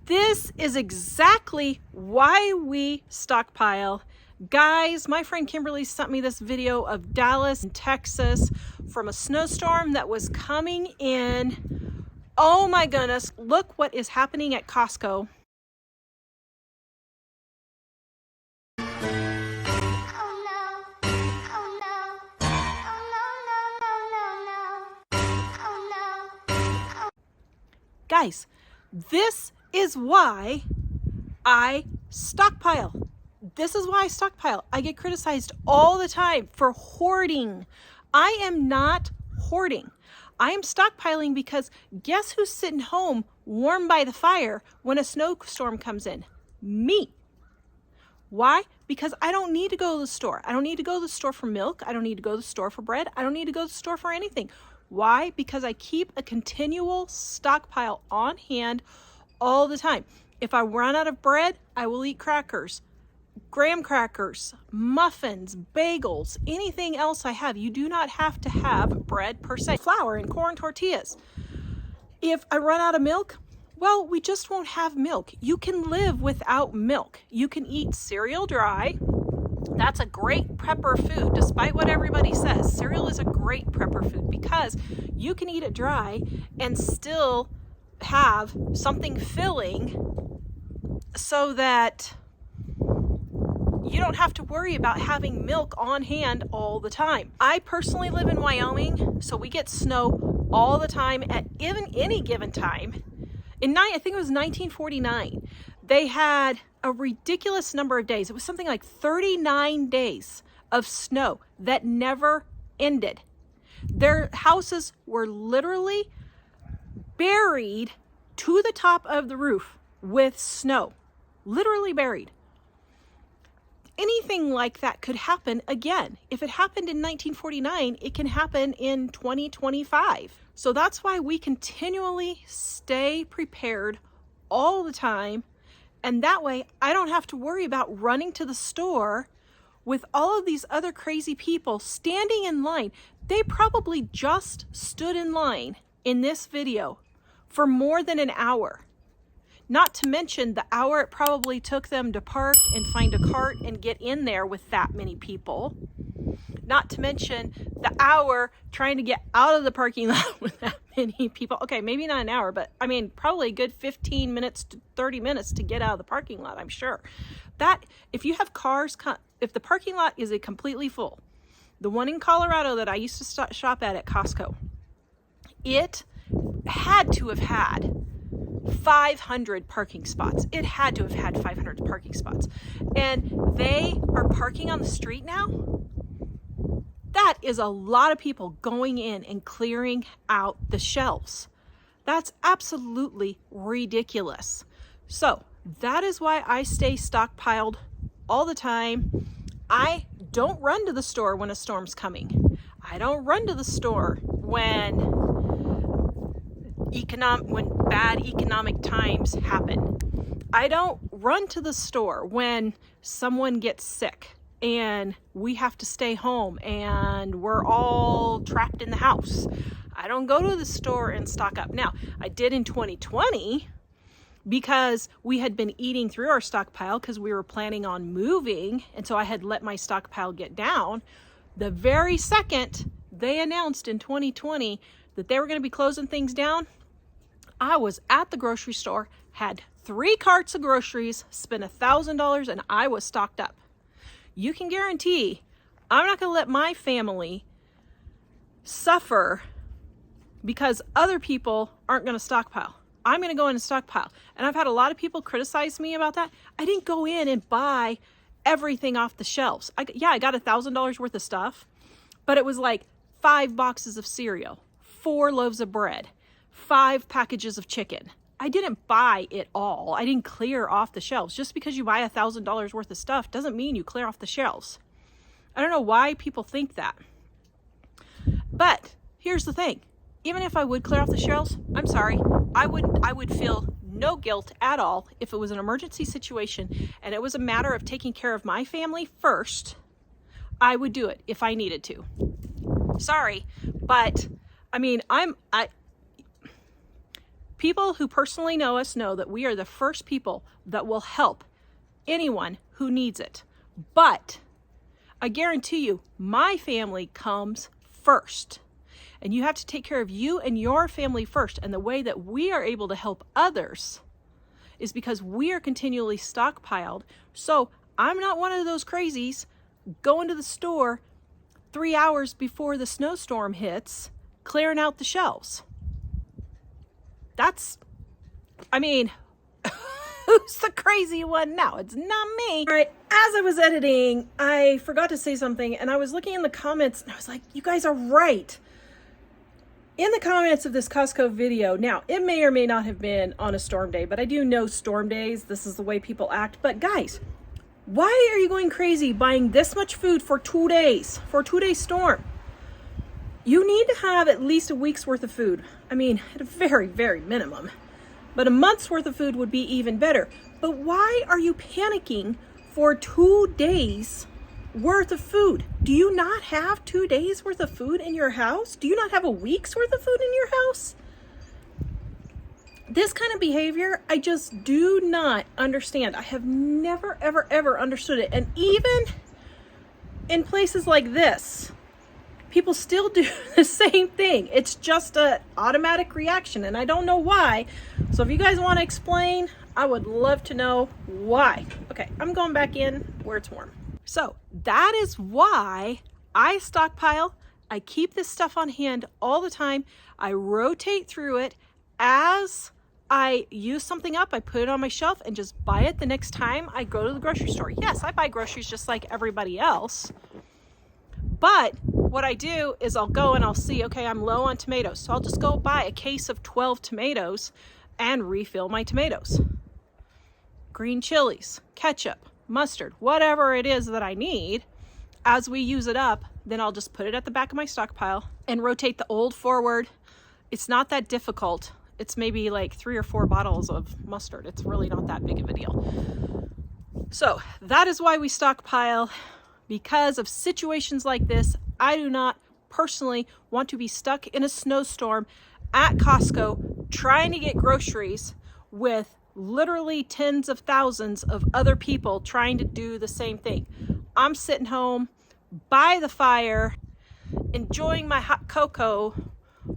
This is exactly why we stockpile. Guys, my friend Kimberly sent me this video of Dallas, Texas, from a snowstorm that was coming in. Oh my goodness, look what is happening at Costco. Guys, this is why I stockpile. This is why I stockpile. I get criticized all the time for hoarding. I am not hoarding. I am stockpiling because guess who's sitting home warm by the fire when a snowstorm comes in? Me. Why? Because I don't need to go to the store. I don't need to go to the store for milk. I don't need to go to the store for bread. I don't need to go to the store for anything. Why? Because I keep a continual stockpile on hand all the time. If I run out of bread, I will eat crackers, graham crackers, muffins, bagels, anything else I have. You do not have to have bread per se. Flour and corn tortillas. If I run out of milk, well, we just won't have milk. You can live without milk. You can eat cereal dry. That's a great prepper food, despite what everybody says. Cereal is a great prepper food because you can eat it dry and still have something filling so that you don't have to worry about having milk on hand all the time. I personally live in Wyoming, so we get snow all the time at any given time. I think it was 1949, they had a ridiculous number of days. It was something like 39 days of snow that never ended. Their houses were literally buried to the top of the roof with snow. Literally buried. Anything like that could happen again. If it happened in 1949, it can happen in 2025. So that's why we continually stay prepared all the time. And that way I don't have to worry about running to the store with all of these other crazy people standing in line. They probably just stood in line in this video for more than an hour. Not to mention the hour it probably took them to park and find a cart and get in there with that many people. Not to mention the hour trying to get out of the parking lot with that many people. Okay, maybe not an hour, but I mean, probably a good 15 minutes to 30 minutes to get out of the parking lot, I'm sure. That, if you have cars, if the parking lot is completely full, the one in Colorado that I used to shop at Costco, it had to have had 500 parking spots. It had to have had 500 parking spots. And they are parking on the street now. That is a lot of people going in and clearing out the shelves. That's absolutely ridiculous. So that is why I stay stockpiled all the time. I don't run to the store when a storm's coming. I don't run to the store when bad economic times happen. I don't run to the store when someone gets sick and we have to stay home and we're all trapped in the house. I don't go to the store and stock up. Now, I did in 2020 because we had been eating through our stockpile because we were planning on moving, and so I had let my stockpile get down. The very second they announced in 2020 that they were going to be closing things down, I was at the grocery store, had 3 carts of groceries, spent $1,000, and I was stocked up. You can guarantee I'm not going to let my family suffer because other people aren't going to stockpile. I'm going to go in and stockpile. And I've had a lot of people criticize me about that. I didn't go in and buy everything off the shelves. I got $1,000 worth of stuff, but it was like 5 boxes of cereal, 4 loaves of bread, 5 packages of chicken. I didn't buy it all. I didn't clear off the shelves. Just because you buy $1,000 worth of stuff doesn't mean you clear off the shelves. I don't know why people think that. But here's the thing. Even if I would clear off the shelves, I'm sorry, I would feel no guilt at all if it was an emergency situation and it was a matter of taking care of my family first. I would do it if I needed to. Sorry, but I mean, People who personally know us know that we are the first people that will help anyone who needs it. But I guarantee you, my family comes first. And you have to take care of you and your family first. And the way that we are able to help others is because we are continually stockpiled. So I'm not one of those crazies going to the store 3 hours before the snowstorm hits, clearing out the shelves. I mean, who's the crazy one now? It's not me. All right, as I was editing, I forgot to say something, and I was looking in the comments, and I was like, you guys are right. In the comments of this Costco video, now, it may or may not have been on a storm day, but I do know storm days, this is the way people act. But guys, why are you going crazy buying this much food for 2 days, for a 2-day storm? You need to have at least a week's worth of food. I mean, at a very, very minimum. But a month's worth of food would be even better. But why are you panicking for 2 days worth of food? Do you not have 2 days worth of food in your house? Do you not have a week's worth of food in your house? This kind of behavior, I just do not understand. I have never, ever, ever understood it. And even in places like this, people still do the same thing. It's just an automatic reaction, and I don't know why. So if you guys want to explain, I would love to know why. Okay, I'm going back in where it's warm. So that is why I stockpile. I keep this stuff on hand all the time. I rotate through it. As I use something up, I put it on my shelf and just buy it the next time I go to the grocery store. Yes, I buy groceries just like everybody else. But what I do is I'll go and I'll see, okay, I'm low on tomatoes. So I'll just go buy a case of 12 tomatoes and refill my tomatoes. Green chilies, ketchup, mustard, whatever it is that I need. As we use it up, then I'll just put it at the back of my stockpile and rotate the old forward. It's not that difficult. It's maybe like 3 or 4 bottles of mustard. It's really not that big of a deal. So that is why we stockpile. Because of situations like this, I do not personally want to be stuck in a snowstorm at Costco trying to get groceries with literally tens of thousands of other people trying to do the same thing. I'm sitting home by the fire, enjoying my hot cocoa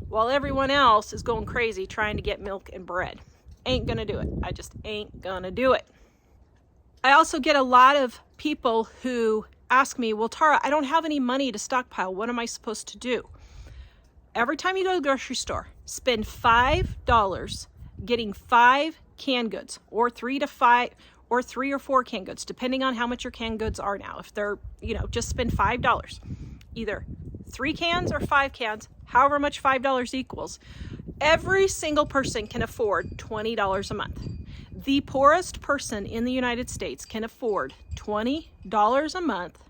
while everyone else is going crazy trying to get milk and bread. Ain't gonna do it. I just ain't gonna do it. I also get a lot of people who ask me, well, Tara, I don't have any money to stockpile. What am I supposed to do? Every time you go to the grocery store, spend $5 getting 5 canned goods, or 3 or 4 canned goods, depending on how much your canned goods are now. If they're, just spend $5. Either 3 cans or 5 cans, however much $5 equals. Every single person can afford $20 a month. The poorest person in the United States can afford $20 a month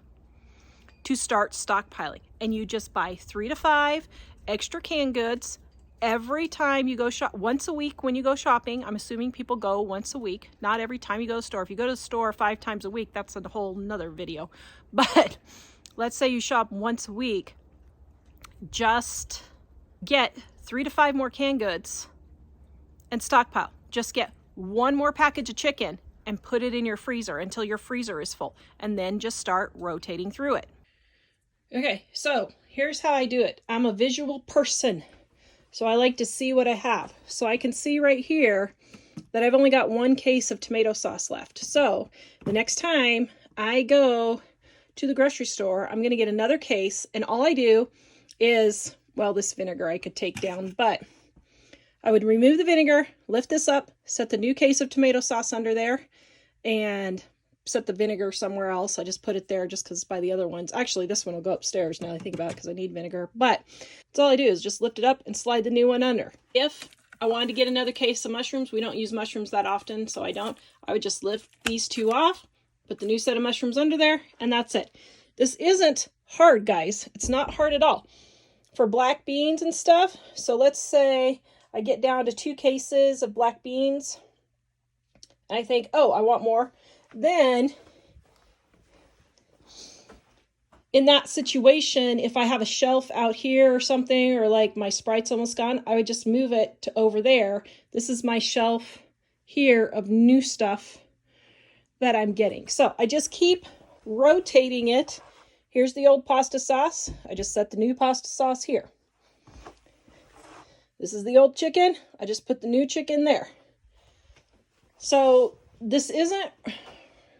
to start stockpiling. And you just buy 3 to 5 extra canned goods every time you go shop. Once a week when you go shopping. I'm assuming people go once a week, not every time you go to the store. If you go to the store 5 times a week, that's a whole nother video. But let's say you shop once a week, just get 3 to 5 more canned goods and stockpile. Just get 1 more package of chicken and put it in your freezer until your freezer is full, and then just start rotating through it. Okay, so here's how I do it. I'm a visual person, so I like to see what I have. So I can see right here that I've only got 1 case of tomato sauce left. So the next time I go to the grocery store, I'm going to get another case, and all I do is, well, this vinegar I could take down, but I would remove the vinegar, lift this up, set the new case of tomato sauce under there, and set the vinegar somewhere else. I just put it there just because by the other ones. Actually, this one will go upstairs now I think about it because I need vinegar. But that's all I do is just lift it up and slide the new one under. If I wanted to get another case of mushrooms, we don't use mushrooms that often, so I don't. I would just lift these 2 off, put the new set of mushrooms under there, and that's it. This isn't hard, guys. It's not hard at all. For black beans and stuff, so let's say I get down to 2 cases of black beans, and I think, oh, I want more. Then, in that situation, if I have a shelf out here or something, or like my Sprite's almost gone, I would just move it to over there. This is my shelf here of new stuff that I'm getting. So I just keep rotating it. Here's the old pasta sauce. I just set the new pasta sauce here. This is the old chicken. I just put the new chicken there. So this isn't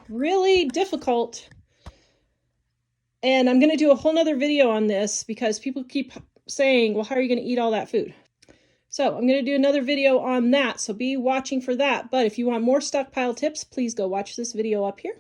really difficult. And I'm going to do a whole nother video on this because people keep saying, well, how are you going to eat all that food? So I'm going to do another video on that. So be watching for that. But if you want more stockpile tips, please go watch this video up here.